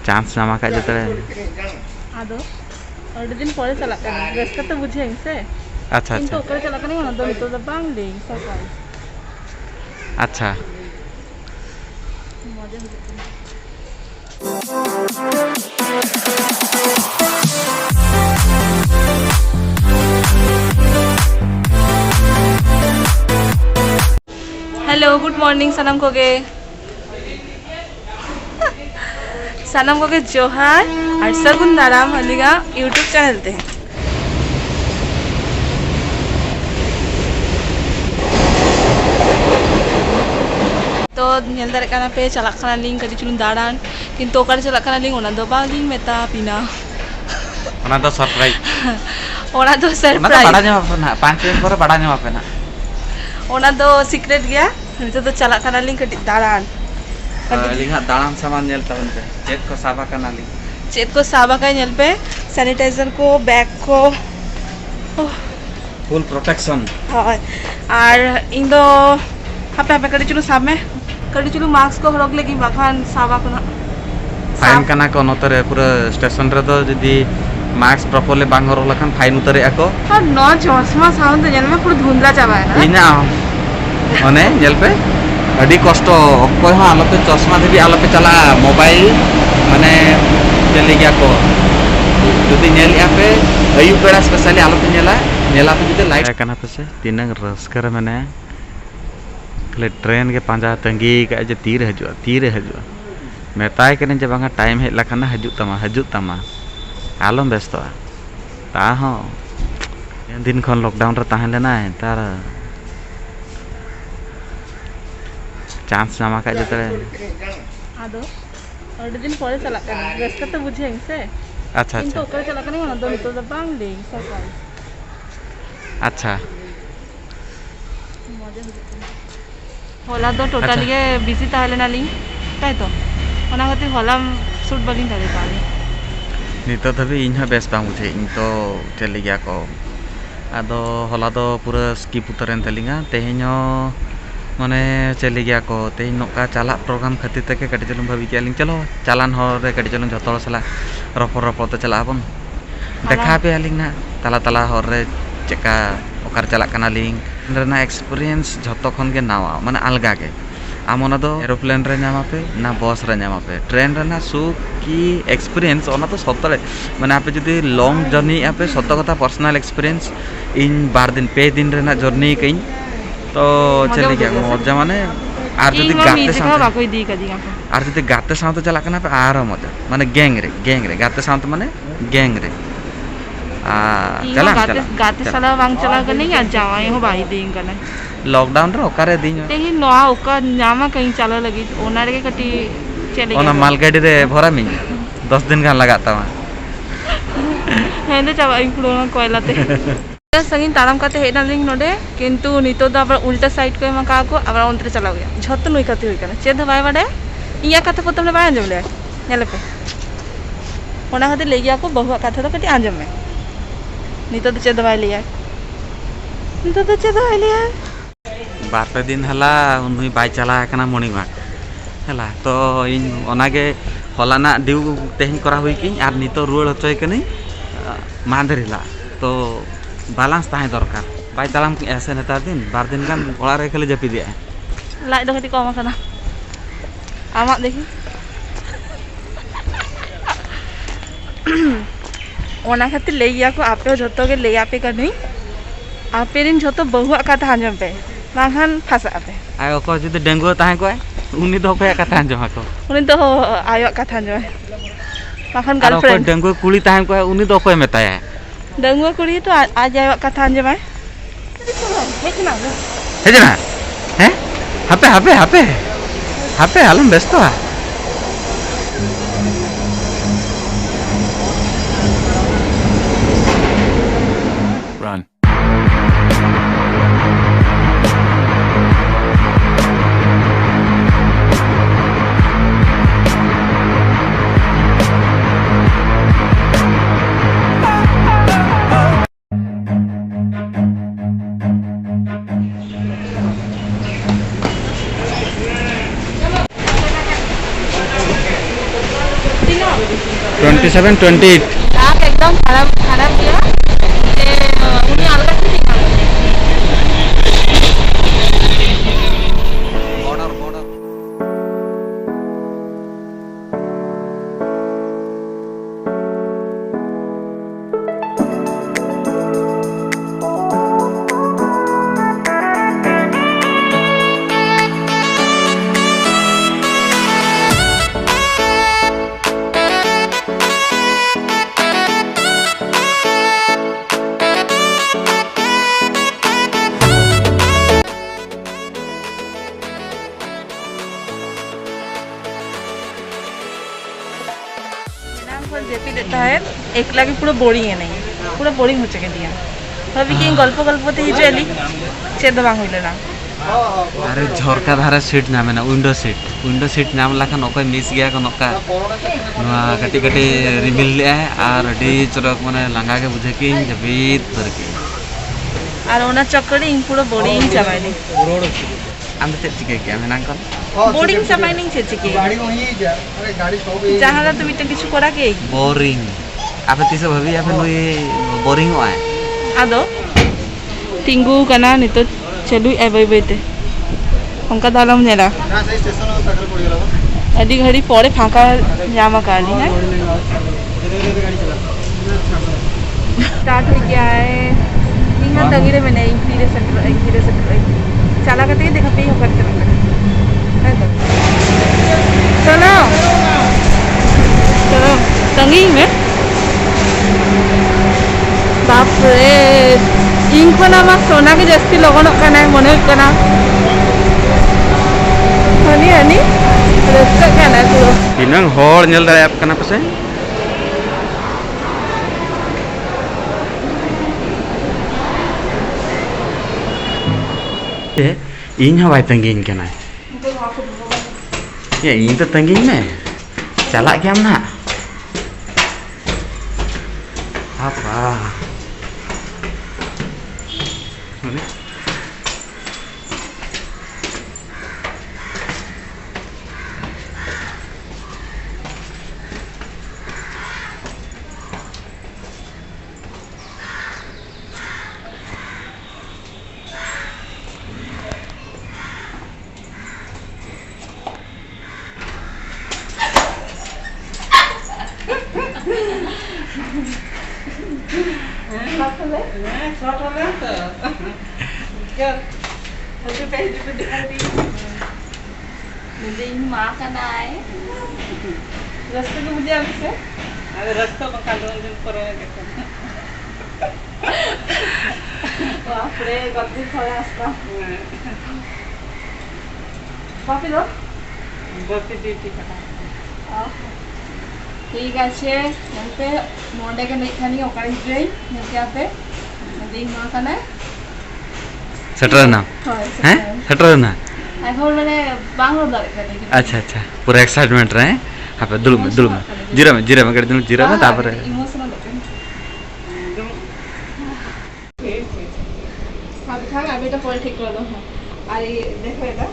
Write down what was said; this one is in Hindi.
चांस नामा का जते आदो अड़ी दिन परे चला कना रास्ता तो बुझे से अच्छा किंतु अच्छा ओकरे चला कना ओना दो नितो द बांग ले सरप्राइज अच्छा मजा हो जाता हेलो गुड मॉर्निंग सनम कोगे सनम कोगे जोहार और सगुन दाराम हलिगा यूट्यूब चैनल ते तो नेल दारे काना पे चला खाना लिंग कटी चुलुन दाड़ान किंतु ओकारे चला खाना लिंग ओना दो बागिंग मेता पिना ओना तो सरप्राइज ओना तो बड़ा सरप्राइज ᱧᱟᱢᱟ ᱯᱮ ᱱᱟ 5 दिन पर बड़ा ᱧᱟᱢᱟ पे ना ओना दो सीक्रेट गया नितो तो चला खाना लिंग कटी दाड़ान लिंगा दाड़ान सामान नेल तबन पे चेक को साबा कना लिंग चेक को साबा का नेल पे सैनिटाइजर को बैग को फुल प्रोटेक्शन और इन दो हापे हापे कटी चुलु साब में कटी चुलु मास्क को हरक लेगी बाखान साबा को ना फाइन कना को नतरे पूरा स्टेशन रे तो जदी मास्क प्रॉपर्ली बांग हरक लखन फाइन उतरे आको और नो चश्मा साउंड नेल में पूरा धुंधला चाबा है ना इना ओने नेल पे अडी कष्ट कोई हा आलोपे चश्मा देबी आलोपे चला मोबाइल माने चली गया को जदी नेल यापे अयु बेड़ा स्पेशली आलोपे नेला पे जदी लाइट कना पे से तिनंग रस्कर माने खले ट्रेन के पांजा तंगी का जे तीर हजू मेताय कने जे बांगा टाइम हे लखना हजू तमा आलम व्यस्त ता हो दिन खन लॉकडाउन रे ताहें लेना तार चांस नामा का जते आदो अड़ी दिन परे चला कना रास्ता तो बुझे से अच्छा किंतु अच्छा ओकरे चला कना ओना दो नितो द बांग ले सरप्राइज अच्छा मजा हो जाता होला तो टोटली के बिजी ताहले ना लिंग ताई तो ओना गति होला शूट बलिंग ताले ताले नितो धबी इन बेस बांग बुझे इन तो चली गया को आदो होला दो पूरा स्किप उतरेन तलिंगा तेहेño माने चली गया को तेहेñ नोका चला प्रोग्राम खातिर तक कटी चलुन भाभी के लिंग चलो चालान हर रे कटी चलुन जतो सला रपर तो चला बन देखा पे लिंग ना तला हर रे चेका ओकार चला कना लिंग रेना एक्सपीरियंस जतो खन के नावा माने अलगा के आम ओना दो एरोप्लेन रे नामा पे ना बस रे नामा पे ट्रेन रे ना सुख की एक्सपीरियंस ओना तो सतरे माने आपे जदी लॉन्ग जर्नी आपे सत कथा पर्सनल एक्सपीरियंस इन 12 दिन पे दिन रे ना जर्नी कई तो चले गया मजा माने आर जदी गाते साथ चला कना पे आर मजा माने गैंग रे गाते साथ माने गैंग रे चला गाते साला वांग चला कने या जावाई हो भाई दिन कने लॉकडाउन रे ओकारे दिन तेही नोआ ओका नामा कहीं चला लगी ओना रे कटी चले ओना मालगाड़ी रे भरा मिन 10 दिन गान लगाता मा हेंदे चाबा इनकुलोना कोयलाते संगीन ताराम काते हेडा लिंग नोडे किंतु नितो द आबार उल्टा साइड को एमा का को आबार ओंतरे चला गया झत नुई काते होई कना चेद बाय बाडे इया काते पतम ले बाय आंजम ले नेले पे ओना खाते ले गया को बहुआ काथे तो कटी आंजम में नितो तो चेद बाय लिया नितो तो चेद बाय लिया बारपे दिन हला उनुई बाय चला कना मॉर्निंग वॉक हला तो इन ओनागे हलाना डिउ तेहिन करा हुई कि आर नितो रुळ होचय कनी मांदरिला तो बैलेंस ताहे दरकार बाय तालाम ऐसे नेतार दिन 12 दिन गान ओला रे खाली जपी दिया लाइट दो कटी कम कना आमा देखी ओना खातिर ले गया को आपे जतो के ले आपे कनी आपे दिन जतो बहुआ कथा आंजम पे बांखान फासा पे आय को जदी डेंगू ताहे को उनी दो पे कथा आंजम को उनी तो आयो कथा आंजम बांखान गर्लफ्रेंड डेंगू कुली ताहे को उनी दो को मेताया डेंगू कुड़ी तो आज आयो कथा आंजम है हेजना हैं हापे आलम व्यस्त run 27, 28. राग एकदम खराब खराब गया ये उन्हें अलग से निकालो Border. जेपी देता है एकला की पूरा बोरिंग है नहीं पूरा बोरिंग हो चुके दिया भाभी कि गल्प ते ही जेली चेद बांग होइले ना अरे झरका धारे सीट नाम ना विंडो सीट नाम लाखान ओको मिस गया को नका कटी रिमिल ले और डी चरक माने लांगा के बुझे कि जबीत तरके और ओना चक्कर इन पूरा बोरिंग चाबाइनी आम ते चिके के मेना कोन बोरिंग चाबाइनी छे चिके गाड़ी वही जा अरे गाड़ी सो गई जहां तुम इतने किछु करा के बोरिंग आप तिसे भाभी आप नुई बोरिंग होय आदो टिंगू कना नितो चलु एबै बेते हमका दालम नेला ना सही स्टेशन तकर पड़ गेला अडी घड़ी पड़े फाका जामा काली है स्टार्ट हो गया है इंगा तंगीरे में नहीं धीरे से चला करते ही देखा पे ही होकर चला चलो तंगी में बाप रे इंको ना मा सोना के जस्ती लगन कना मने कना हनी रस्ता कना तो इनंग होर नेल दाय आप कना पसे इन हवाई तंगीन कना ये इन तो तंगीन में चला क्या हम ना apa रस्ते में मुझे अभी से अरे रास्ता में कांडोंजन करोगे देखो बाप रे गद्दी खोया आस्ता पापी दो बत्ती ड्यूटी कटा ठीक আছে हमपे नोंडे के नहीं खानी ओकरे हिजई नके पे नदी मा कना सेटर ना हैं सेटर ना এখন মানে বাংলা দাঁড়ায় अच्छा अच्छा पूरा एक्साइटमेंट रहे आप दुल में जीरा में कर दूं जीरा में तापर इमोशनल होते हैं अब था अभी तो पॉल ठीक कर दो और ये देखो এটা